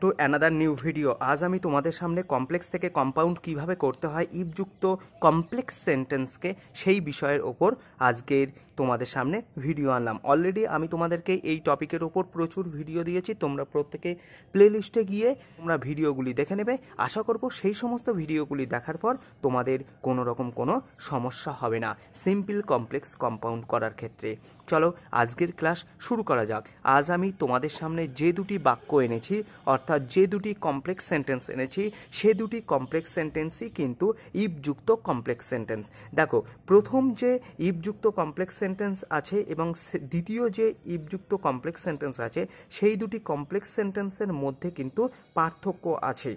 To another new video. আজ আমি তোমাদের সামনে কমপ্লেক্স থেকে কম্পাউন্ড কিভাবে করতে হয় ইফযুক্ত কমপ্লেক্স সেন্টেন্সকে সেই বিষয়ের ওপর আজকের তোমাদের সামনে ভিডিও আনলাম। অলরেডি আমি তোমাদেরকে এই টপিকের ওপর প্রচুর ভিডিও দিয়েছি, তোমরা প্রত্যেকে প্লেলিস্টে গিয়ে তোমরা ভিডিওগুলি দেখে নেবে। আশা করব সেই সমস্ত ভিডিওগুলি দেখার পর তোমাদের কোনো রকম কোনো সমস্যা হবে না সিম্পল কমপ্লেক্স কম্পাউন্ড করার ক্ষেত্রে। চলো আজকের ক্লাস শুরু করা যাক। আজ আমি তোমাদের সামনে যে দুটি বাক্য এনেছি, অর্থাৎ যে দুটি কমপ্লেক্স সেন্টেন্স এনেছি, সে দুটি কমপ্লেক্স সেন্টেন্সই কিন্তু ইফযুক্ত কমপ্লেক্স সেন্টেন্স। দেখো, প্রথম যে ইফযুক্ত কমপ্লেক্স সেন্টেন্স আছে এবং দ্বিতীয় যে ইফযুক্ত কমপ্লেক্স সেন্টেন্স আছে, সেই দুটি কমপ্লেক্স সেন্টেন্সের মধ্যে কিন্তু পার্থক্য আছে।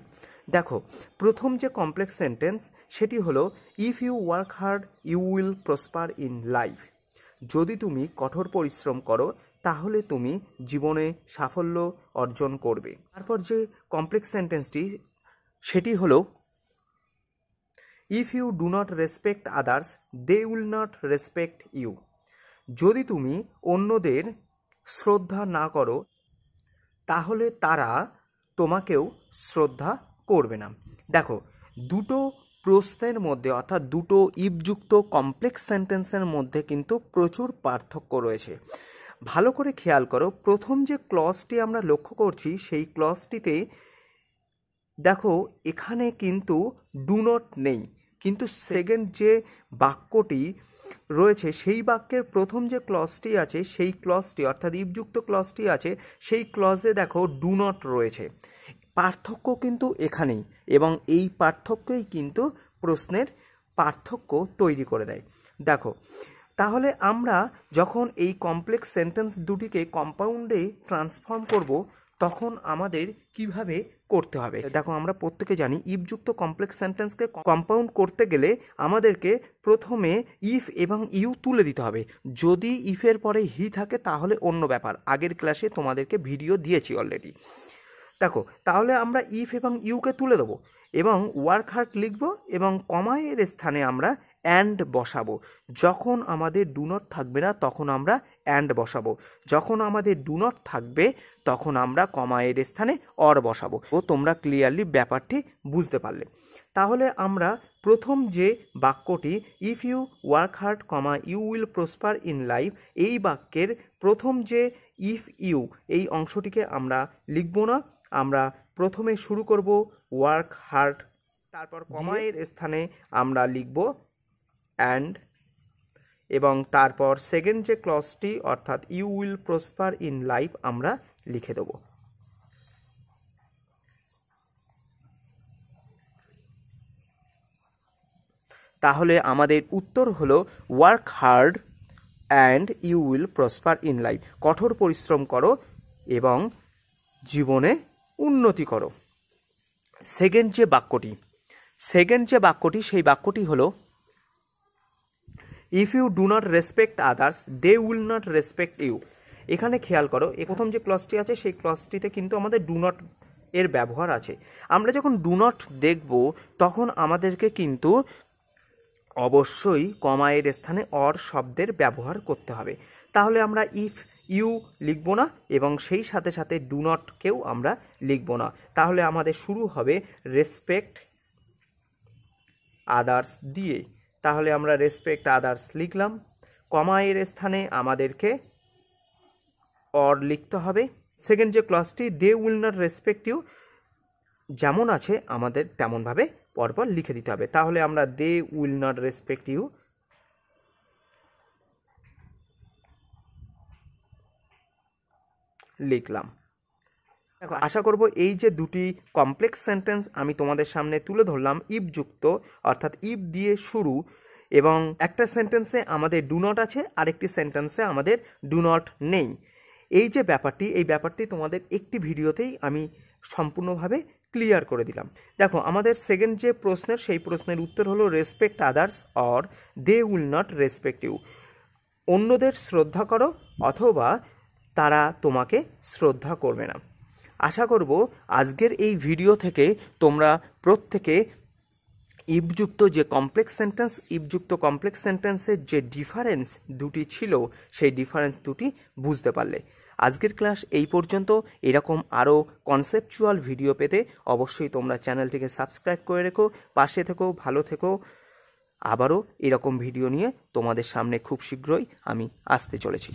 দেখো, প্রথম যে কমপ্লেক্স সেন্টেন্স সেটি হলো if you work hard you will prosper in life. যদি তুমি কঠোর পরিশ্রম করো তাহলে তুমি জীবনে সাফল্য অর্জন করবে। তারপর যে কমপ্লেক্স সেন্টেন্সটি সেটি হলো if you do not respect others they will not respect you. যদি তুমি অন্যদের শ্রদ্ধা না করো তাহলে তারা তোমাকেও শ্রদ্ধা করবে না। দেখো, দুটো প্রশ্নের মধ্যে অর্থাৎ দুটো ইফযুক্ত কমপ্লেক্স সেন্টেন্সের মধ্যে কিন্তু প্রচুর পার্থক্য রয়েছে। ভালো করে খেয়াল করো, প্রথম যে ক্লজটি আমরা লক্ষ্য করছি সেই ক্লজটিতে দেখো এখানে কিন্তু ডু নট নেই, কিন্তু সেকেন্ড যে বাক্যটি রয়েছে সেই বাক্যের প্রথম যে ক্লজটি আছে সেই ক্লজটি অর্থাৎ ইফযুক্ত ক্লজটি আছে সেই ক্লজে দেখো ডু নট রয়েছে। পার্থক্য কিন্তু এখানেই, এবং এই পার্থক্যই কিন্তু প্রশ্নের পার্থক্য তৈরি করে দেয়। দেখো, তাহলে আমরা যখন এই কমপ্লেক্স সেন্টেন্স দুটিকে কম্পাউন্ডে ট্রান্সফর্ম করব তখন আমাদের কিভাবে করতে হবে। দেখো, আমরা প্রত্যেকে জানি ইফযুক্ত কমপ্লেক্স সেন্টেন্সকে কম্পাউন্ড করতে গেলে আমাদেরকে প্রথমে ইফ এবং ইউ তুলে দিতে হবে। যদি ইফের পরে হি থাকে তাহলে অন্য ব্যাপার, আগের ক্লাসে তোমাদেরকে ভিডিও দিয়েছি অলরেডি। দেখো, তাহলে আমরা ইফ এবং ইউকে তুলে দেবো এবং ওয়ার্ক হার্ড লিখব এবং কমায়ের স্থানে আমরা অ্যান্ড বসাবো। যখন আমাদের ডু নট থাকবে না তখন আমরা অ্যান্ড বসাবো, যখন আমাদের ডু নট থাকবে তখন আমরা কমায়ের স্থানে অর বসাবো। ও তোমরা ক্লিয়ারলি ব্যাপারটি বুঝতে পারলে। তাহলে আমরা প্রথম যে বাক্যটি if you work hard comma you will prosper in life, এই বাক্যের প্রথম যে ইফ ইউ এই অংশটিকে আমরা লিখব না, আমরা প্রথমে শুরু করব ওয়ার্ক হার্ড, তারপর কমায়ের স্থানে আমরা লিখব অ্যান্ড, এবং তারপর সেকেন্ড যে ক্লজটি অর্থাৎ you will prosper in life আমরা লিখে দেব। তাহলে আমাদের উত্তর হলো work hard and you will prosper in life. কঠোর পরিশ্রম করো এবং জীবনে উন্নতি করো। সেকেন্ড যে বাক্যটি সেই বাক্যটি হলো if you do not respect others they will not respect you. এখানে খেয়াল করো, প্রথম যে ক্লজটি আছে সেই ক্লজটিতে কিন্তু আমাদের ডু নট এর ব্যবহার আছে। আমরা যখন ডু নট দেখব তখন আমাদেরকে কিন্তু অবশ্যই কমায়ের স্থানে অর শব্দের ব্যবহার করতে হবে। তাহলে আমরা ইফ ইউ লিখব না এবং সেই সাথে সাথে ডু নটকেও আমরা লিখব না। তাহলে আমাদের শুরু হবে রেসপেক্ট আদার্স দিয়ে। তাহলে আমরা রেসপেক্ট আদার্স লিখলাম, কমায়ের স্থানে আমাদেরকে অর লিখতে হবে। সেকেন্ড যে ক্লজটি they will not respect you, যেমন আছে আমাদের তেমনভাবে পরপর লিখে দিতে হবে। তাহলে আমরা they will not respect you লিখলাম। দেখো, আশা করব এই যে দুটি কমপ্লেক্স সেন্টেন্স আমি তোমাদের সামনে তুলে ধরলাম ইফযুক্ত অর্থাৎ ইফ দিয়ে শুরু, এবং একটা সেন্টেন্সে আমাদের ডু নট আছে, আরেকটি সেন্টেন্সে আমাদের ডু নট নেই। এই যে ব্যাপারটি, এই ব্যাপারটি তোমাদের একটি ভিডিওতেই আমি সম্পূর্ণভাবে ক্লিয়ার করে দিলাম। দেখো, আমাদের সেকেন্ড যে প্রশ্নের সেই প্রশ্নের উত্তর হলো respect others or they will not respect you. অন্যদের শ্রদ্ধা করো অথবা তারা তোমাকে শ্রদ্ধা করবে না। আশা করব আজকের এই ভিডিও থেকে তোমরা প্রত্যেকে ইফযুক্ত যে কমপ্লেক্স সেন্টেন্স, ইফযুক্ত কমপ্লেক্স সেন্টেন্সের যে ডিফারেন্স দুটি ছিল সেই ডিফারেন্স দুটি বুঝতে পারলে। আজকের ক্লাস এই পর্যন্ত। এরকম আরও কনসেপচুয়াল ভিডিও পেতে অবশ্যই তোমরা চ্যানেলটিকে সাবস্ক্রাইব করে রেখো, পাশে থেকো, ভালো থেকো। আবারও এরকম ভিডিও নিয়ে তোমাদের সামনে খুব শীঘ্রই আমি আসতে চলেছি।